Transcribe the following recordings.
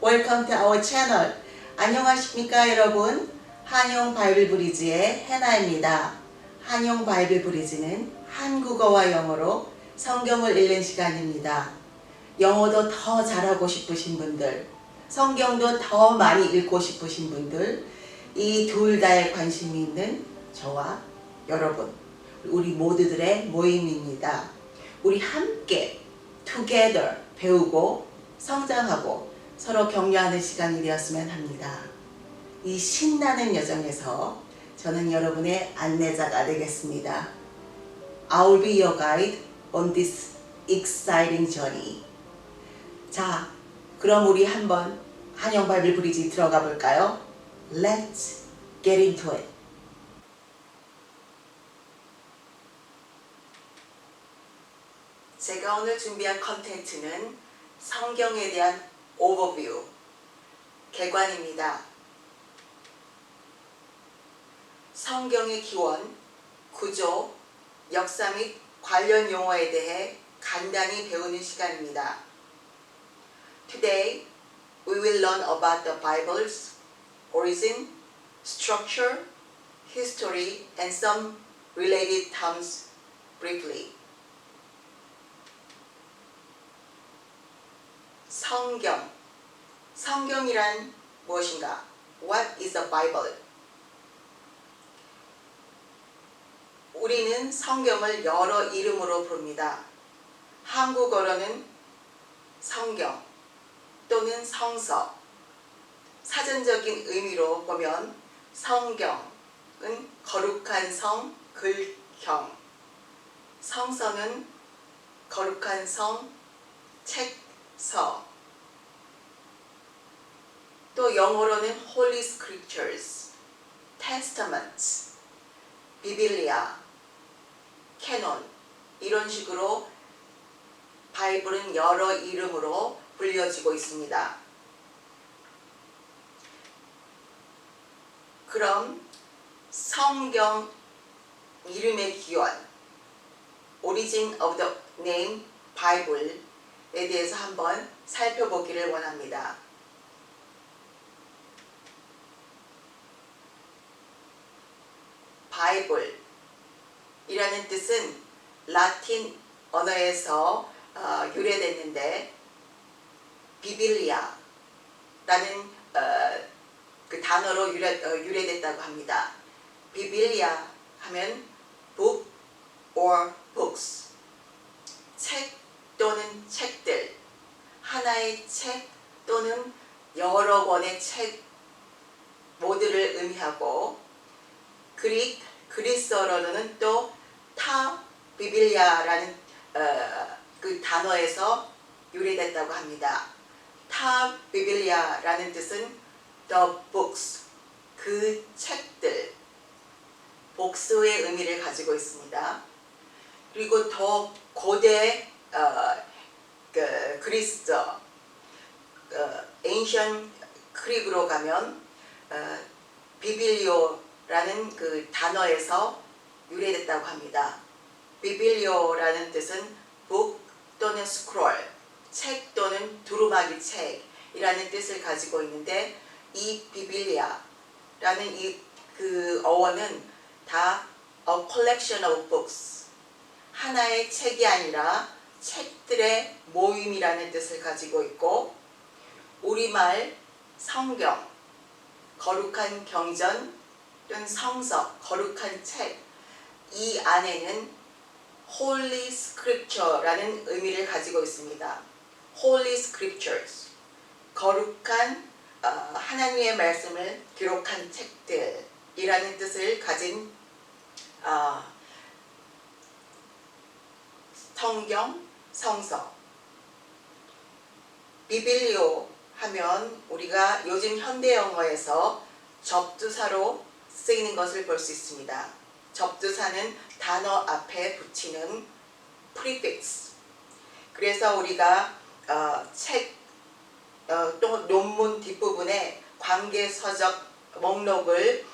Welcome to our channel. 안녕하십니까 여러분. 한용 바이블 브리지의 해나입니다. 한용 바이블 브리지는 한국어와 영어로 성경을 읽는 시간입니다. 영어도 더 잘하고 싶으신 분들, 성경도 더 많이 읽고 싶으신 분들, 이 둘 다에 관심이 있는 저와 여러분, 우리 모두들의 모임입니다. 우리 함께 together 배우고 성장하고 서로 격려하는 시간이 되었으면 합니다. 이 신나는 여정에서 저는 여러분의 안내자가 되겠습니다. I'll be your guide on this exciting journey. 자, 그럼 우리 한번 한영 바이블 브리지 들어가 볼까요? Let's get into it. 제가 오늘 준비한 컨텐츠는 성경에 대한 오버뷰, 개관입니다. 성경의 기원, 구조, 역사 및 관련 용어에 대해 간단히 배우는 시간입니다. Today, we will learn about the Bible's origin, structure, history, and some related terms briefly. 성경이란 무엇인가? What is the Bible? 우리는 성경을 여러 이름으로 부릅니다. 한국어로는 성경 또는 성서, 사전적인 의미로 보면 성경은 거룩한 성, 글경, 성서는 거룩한 성, 책서, 또 영어로는 Holy Scriptures, Testaments, 비빌리아, 캐논, 이런 식으로 바이블은 여러 이름으로 불려지고 있습니다. 그럼 성경 이름의 기원, Origin of the name Bible에 대해서 한번 살펴보기를 원합니다. 바이블이라는 뜻은 라틴 언어에서 유래됐는데 비빌리아라는 그 단어로 유래됐다고 합니다. 비빌리아 하면 book or books, 책 또는 책들, 하나의 책 또는 여러 권의 책 모두를 의미하고 그리스어로는 또 타 비빌리아라는 그 단어에서 유래됐다고 합니다. 타 비빌리아라는 뜻은 the books, 그 책들, 복수의 의미를 가지고 있습니다. 그리고 더 고대 그리스어 ancient Greek으로 가면 비빌리오라는 그 단어에서 유래됐다고 합니다. 비빌리오라는 뜻은 book 또는 scroll, 책 또는 두루마기 책이라는 뜻을 가지고 있는데 이 비빌리아라는 그 어원은 다 a collection of books, 하나의 책이 아니라 책들의 모임이라는 뜻을 가지고 있고, 우리말 성경, 거룩한 경전 또는 성서, 거룩한 책, 이 안에는 Holy Scripture라는 의미를 가지고 있습니다. Holy Scriptures, 거룩한 하나님의 말씀을 기록한 책들이라는 뜻을 가진 성경, 성서. 비빌리오 하면 우리가 요즘 현대 영어에서 접두사로 쓰이는 것을 볼 수 있습니다. 접두사는 단어 앞에 붙이는 prefix. 그래서 우리가 또 논문 뒷부분에 관계서적 목록을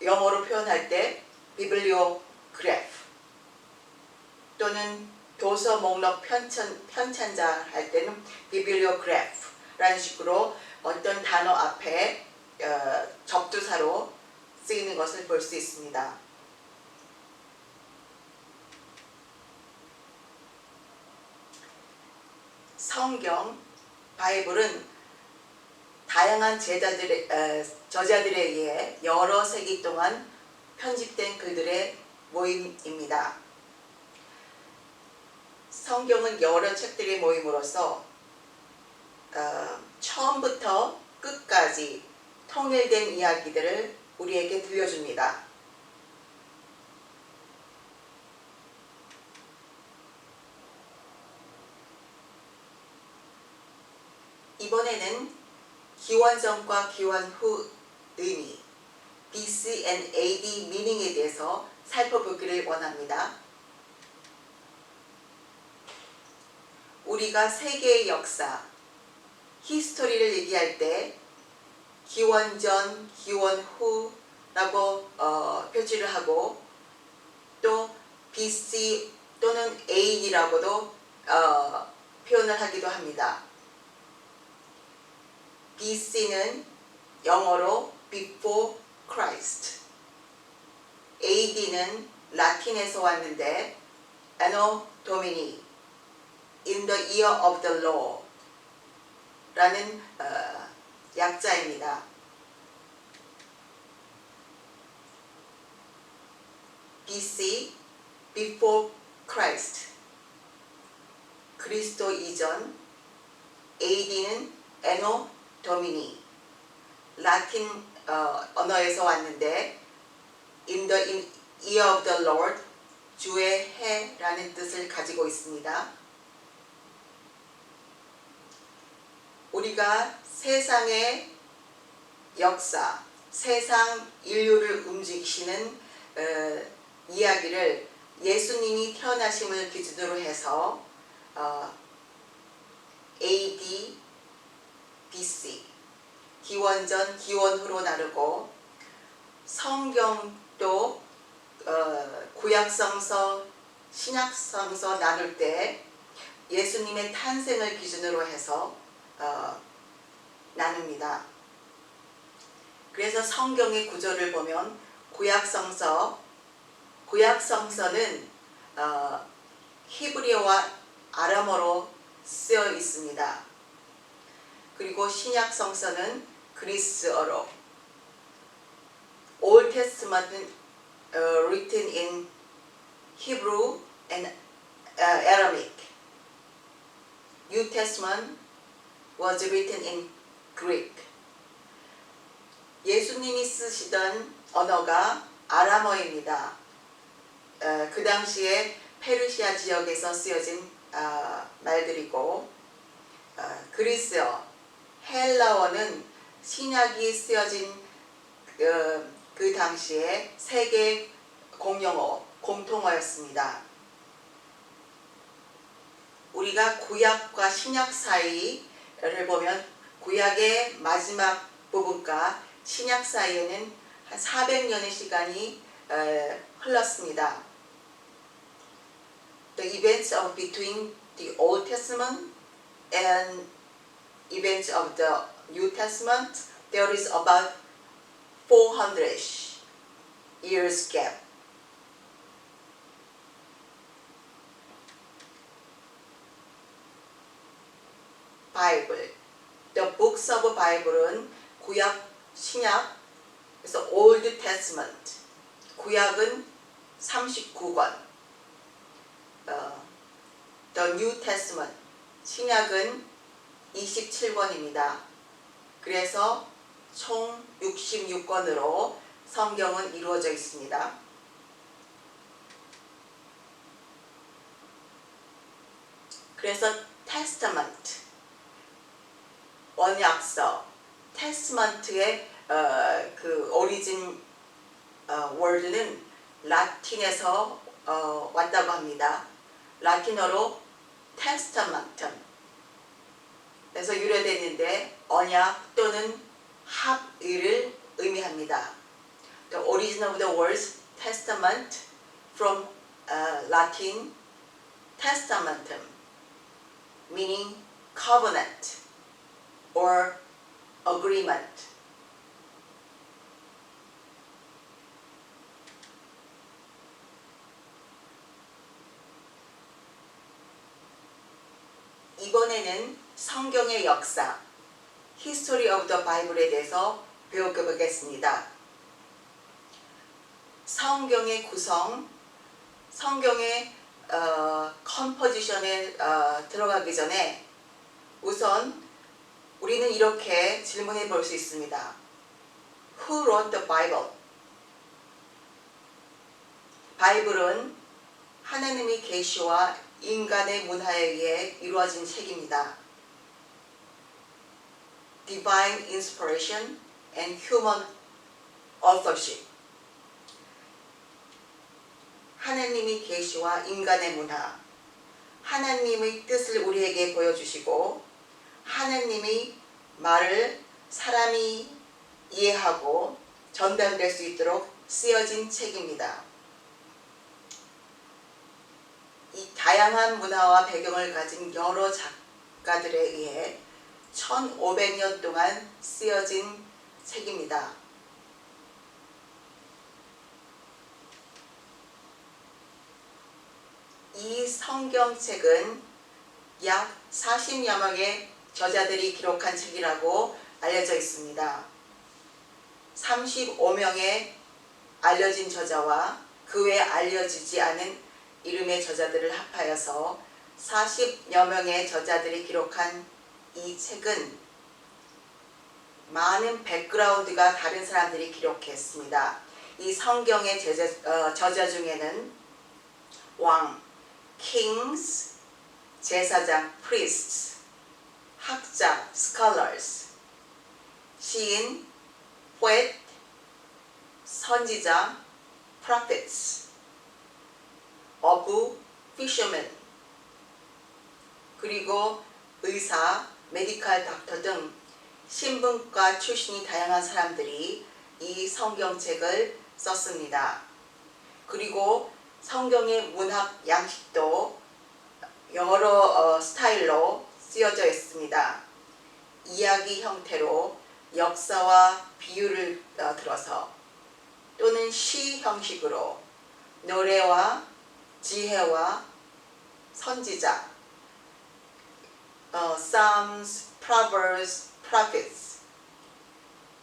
영어로 표현할 때 bibliograph 또는 도서 목록 편찬자 할 때는 bibliograph 라는 식으로 어떤 단어 앞에 접두사로 쓰이는 것을 볼 수 있습니다. 성경, 바이블은 다양한 저자들에 의해 여러 세기 동안 편집된 글들의 모임입니다. 성경은 여러 책들의 모임으로서 처음부터 끝까지 통일된 이야기들을 우리에게 들려줍니다. 이번에는 기원전과 기원 후 의미, BC and AD meaning에 대해서 살펴보기를 원합니다. 우리가 세계의 역사, 히스토리를 얘기할 때 기원전, 기원 후라고 표시를 하고 또 BC 또는 AD라고도 표현을 하기도 합니다. BC는 영어로 Before Christ, AD는 라틴에서 왔는데 Anno Domini, In the Year of the Lord 라는 약자입니다. BC, Before Christ, 그리스도 이전, AD는 Anno Domini, 라틴 언어에서 왔는데 In the Year of the Lord, 주의 해라는 뜻을 가지고 있습니다. 우리가 세상의 역사, 세상 인류를 움직이시는 이야기를 예수님이 태어나심을 기준으로 해서 AD, BC, 기원전, 기원후로 나누고 성경도 구약성서, 신약성서 나눌 때 예수님의 탄생을 기준으로 해서 나눕니다. 그래서 성경의 구조를 보면 구약성서는 히브리어와 아람어로 쓰여 있습니다. 그리고 신약성서는 그리스어로, Old Testament은 written in Hebrew and Aramaic. New Testament was written in Greek. 예수님이 쓰시던 언어가 아람어입니다. 그 당시에 페르시아 지역에서 쓰여진 말들이고, 그리스어, 헬라어는 신약이 쓰여진 그 당시에 세계 공용어, 공통어였습니다. 우리가 구약과 신약 사이를 보면 구약의 마지막 부분과 신약 사이에는 한 400년의 시간이 흘렀습니다. The events of between the Old Testament and events of the New Testament, there is about 400 years gap. 바이블, The Books of Bible은 구약, 신약, 그래서 Old Testament, 구약은 39권, The New Testament, 신약은 27권입니다. 그래서 총 66권으로 성경은 이루어져 있습니다. 그래서 Testament, 원약서, 테스먼트의 그 오리진 월드는 라틴에서 왔다고 합니다. 라틴어로 테스타먼텀, 그래서 유래됐는데 언약 또는 합의를 의미합니다. The origin of the word testament from Latin testamentum, meaning covenant or agreement. 이번에는 성경의 역사, History of the Bible에 대해서 배워보겠습니다. 성경의 구성, 성경의 컴포지션에 들어가기 전에 우선 우리는 이렇게 질문해 볼 수 있습니다. Who wrote the Bible? 바이블은 하나님의 계시와 인간의 문화에 의해 이루어진 책입니다. Divine inspiration and human authorship. 하나님의 계시와 인간의 문화, 하나님의 뜻을 우리에게 보여주시고 하나님의 말을 사람이 이해하고 전달될 수 있도록 쓰여진 책입니다. 이 다양한 문화와 배경을 가진 여러 작가들에 의해 1500년 동안 쓰여진 책입니다. 이 성경책은 약 40여 명의 저자들이 기록한 책이라고 알려져 있습니다. 35명의 알려진 저자와 그 외에 알려지지 않은 이름의 저자들을 합하여서 40여 명의 저자들이 기록한 이 책은 많은 백그라운드가 다른 사람들이 기록했습니다. 이 성경의 저자 중에는 왕, kings, 제사장, priests, 학자, scholars, 시인, poet, 선지자, prophets, 어부, fishermen, 그리고 의사, 메디컬 닥터 등 신분과 출신이 다양한 사람들이 이 성경책을 썼습니다. 그리고 성경의 문학 양식도 여러 스타일로 쓰여져 있습니다. 이야기 형태로 역사와 비유를 들어서 또는 시 형식으로 노래와 지혜와 선지자, Psalms, Proverbs, Prophets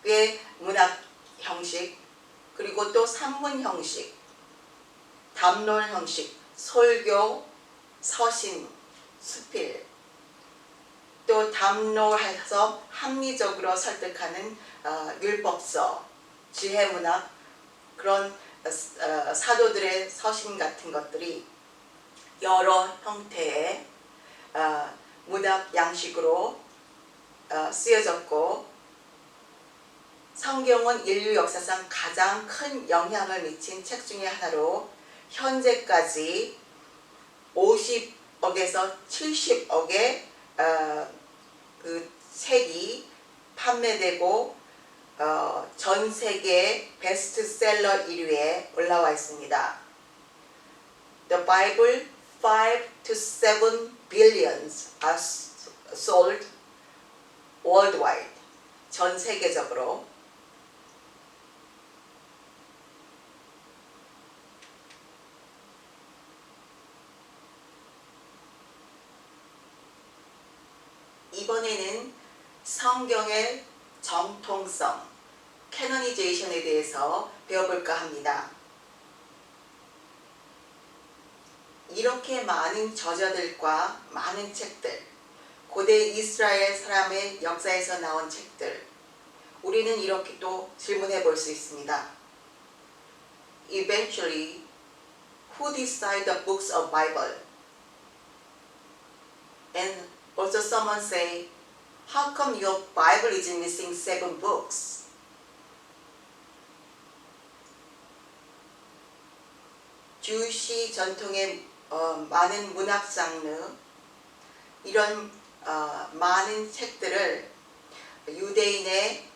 의 문학 형식, 그리고 또 산문 형식, 담론 형식, 설교, 서신, 수필, 또 담론해서 합리적으로 설득하는 율법서, 지혜문학, 그런 사도들의 서신 같은 것들이 여러 형태의 문학 양식으로 쓰여졌고, 성경은 인류 역사상 가장 큰 영향을 미친 책 중에 하나로 현재까지 50억에서 70억의 그 책이 판매되고 전 세계 베스트셀러 1위에 올라와 있습니다. The Bible 5 to 7 billions are sold worldwide. 전 세계적으로. 이번에는 성경의 정통성, 캐노니제이션에 대해서 배워볼까 합니다. 이렇게 많은 저자들과 많은 책들, 고대 이스라엘 사람의 역사에서 나온 책들, 우리는 이렇게 또 질문해 볼 수 있습니다. Eventually, who decide the books of Bible? And also someone say, how come your Bible is missing 7 books? 주시 전통의 많은 문학 장르, 이런 많은 책들을 유대인의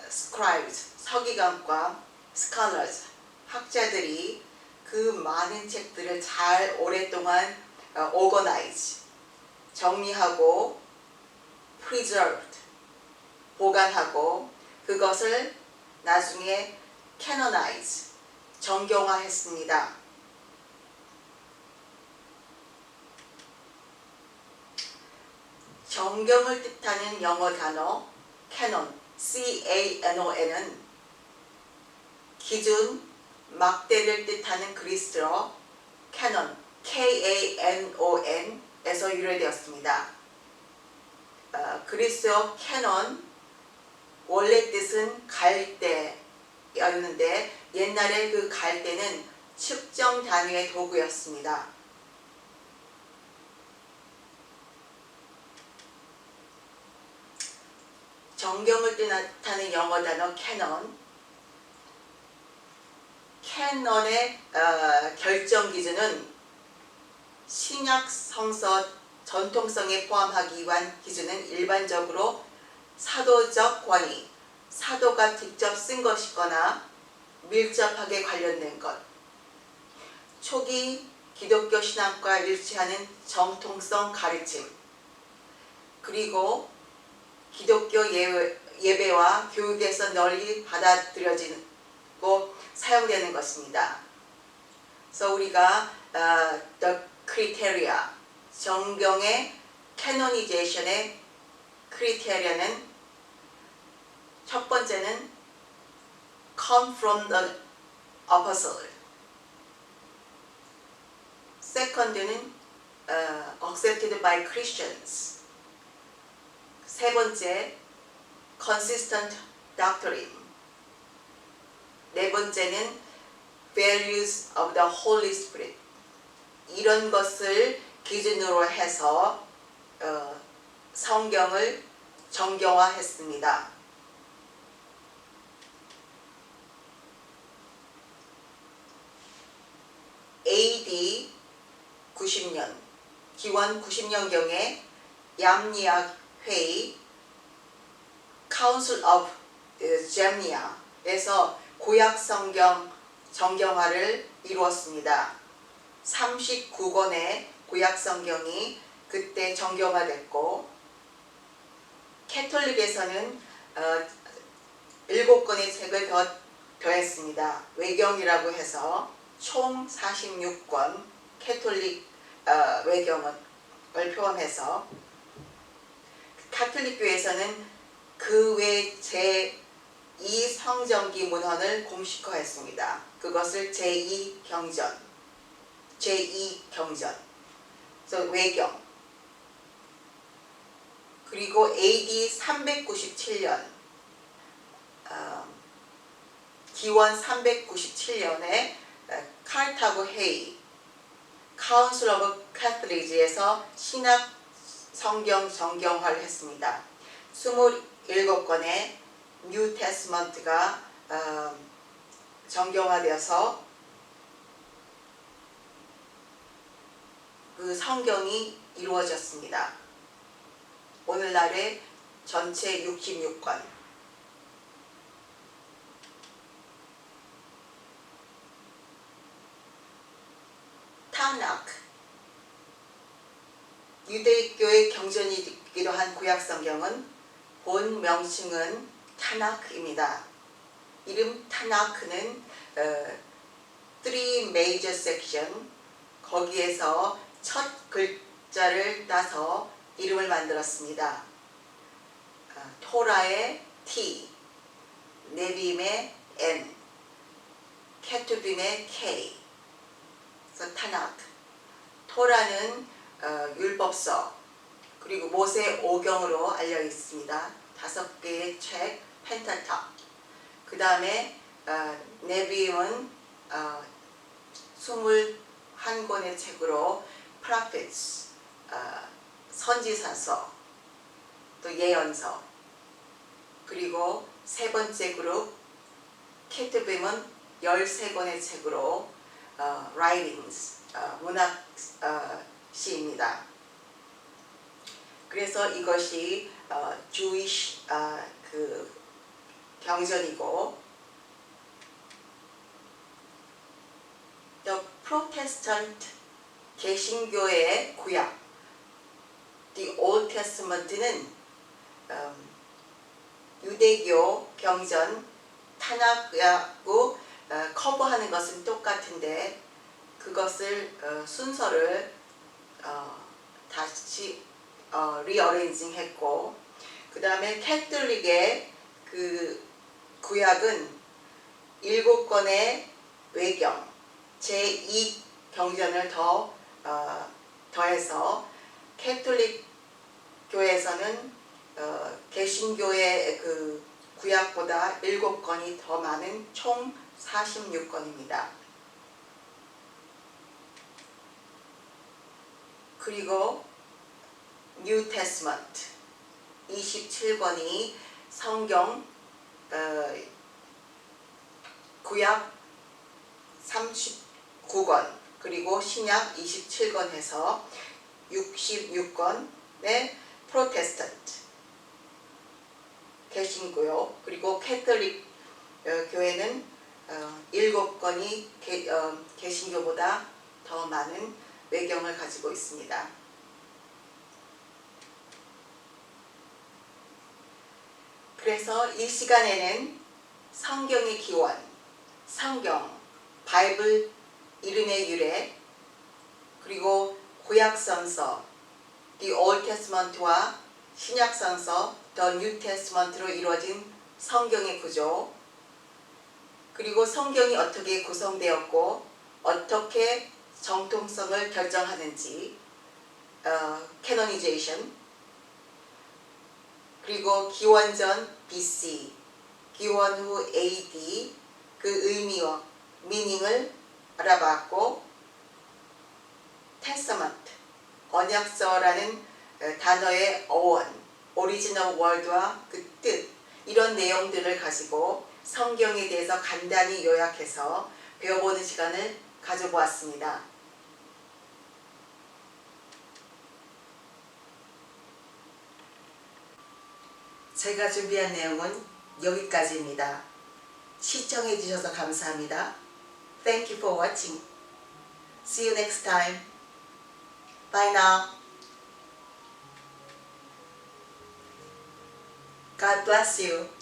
scribes, 서기관과 scholars, 학자들이 그 많은 책들을 잘 오랫동안 organize, 정리하고 preserved, 보관하고 그것을 나중에 canonize, 정경화했습니다. 정경을 뜻하는 영어 단어 canon, C-A-N-O-N은 기준, 막대를 뜻하는 그리스어 canon, K-A-N-O-N에서 유래되었습니다. 그리스어 canon 원래 뜻은 갈대였는데 옛날에 그 갈대는 측정 단위의 도구였습니다. 정경을 뜻하는 영어 단어 canon, canon의 결정 기준은 신약 성서 전통성에 포함하기 위한 기준은 일반적으로 사도적 권위, 사도가 직접 쓴 것이거나 밀접하게 관련된 것, 초기 기독교 신학과 일치하는 정통성 가르침, 그리고 기독교 예배와 교육에서 널리 받아들여지고 사용되는 것입니다. 그래서 우리가 the criteria, 정경의 canonization의 criteria는 첫 번째는 come from the apostle, second는 accepted by Christians, 세 번째 consistent doctrine, 네 번째는 values of the Holy Spirit. 이런 것을 기준으로 해서 성경을 정경화했습니다. AD 90년, 기원 90년경에 얌리학 회의 Council of Jamnia에서 구약 성경 정경화를 이루었습니다. 39권의 구약 성경이 그때 정경화됐고 캐톨릭에서는 7권의 책을 더했습니다. 외경이라고 해서 총 46권 캐톨릭 외경을 포함해서 카톨릭교에서는 그 외 제2 성정기 문헌을 공식화했습니다. 그것을 제2경전, 그래서 외경. 그리고 AD 397년, 기원 397년에 카르타고 회의, Council of Catholics에서 신약 성경 정경화를 했습니다. 27권의 New Testament가 정경화되어서 그 성경이 이루어졌습니다. 오늘날의 전체 66권. 타나크, 유대교의 경전이기도 한 구약 성경은 본 명칭은 타나크입니다. 이름 타나크는 three major section, 거기에서 첫 글자를 따서 이름을 만들었습니다. 토라의 T, 네빔의 N, 케투빔의 K. 그래서 타나크. 토라는 율법서, 그리고 모세 오경으로 알려 있습니다. 5개의 책, 펜타탁. 그 다음에 네빔은 21권의 책으로 prophets, 선지자서, 또 예언서. 그리고 세 번째 그룹 케투빔은 13권의 책으로 writings, 문학 시입니다. 그래서 이것이 Jewish 그 경전이고, The Protestant 개신교의 구약 The Old Testament는 유대교 경전 타낙하고 커버하는 것은 똑같은데 그것을 순서를 다시 리어레인징 했고, 그 다음에 캐톨릭의 그 구약은 7권의 외경 제2 경전을 더해서 캐톨릭 교회에서는 개신교의 그 구약보다 7권이 더 많은 총 46권입니다. 그리고 New Testament 27권이 성경 구약 39권 그리고 신약 27권 해서 66권의 프로테스탄트 개신교요. 그리고 캐톨릭 교회는 7권이 개신교보다 더 많은 외경을 가지고 있습니다. 그래서 이 시간에는 성경의 기원, 성경, 바이블 이름의 유래, 그리고 구약성서, The Old Testament와 신약성서, The New Testament로 이루어진 성경의 구조, 그리고 성경이 어떻게 구성되었고 어떻게 정통성을 결정하는지, 캐노니제이션, 그리고 기원전 BC, 기원 후 AD 그 의미와 미닝을 알아봤고, 테스타먼트, 언약서라는 단어의 어원, 오리지널 월드와 그 뜻, 이런 내용들을 가지고 성경에 대해서 간단히 요약해서 배워보는 시간을 가져보았습니다. 제가 준비한 내용은 여기까지입니다. 시청해 주셔서 감사합니다. Thank you for watching. See you next time. Bye now. God bless you.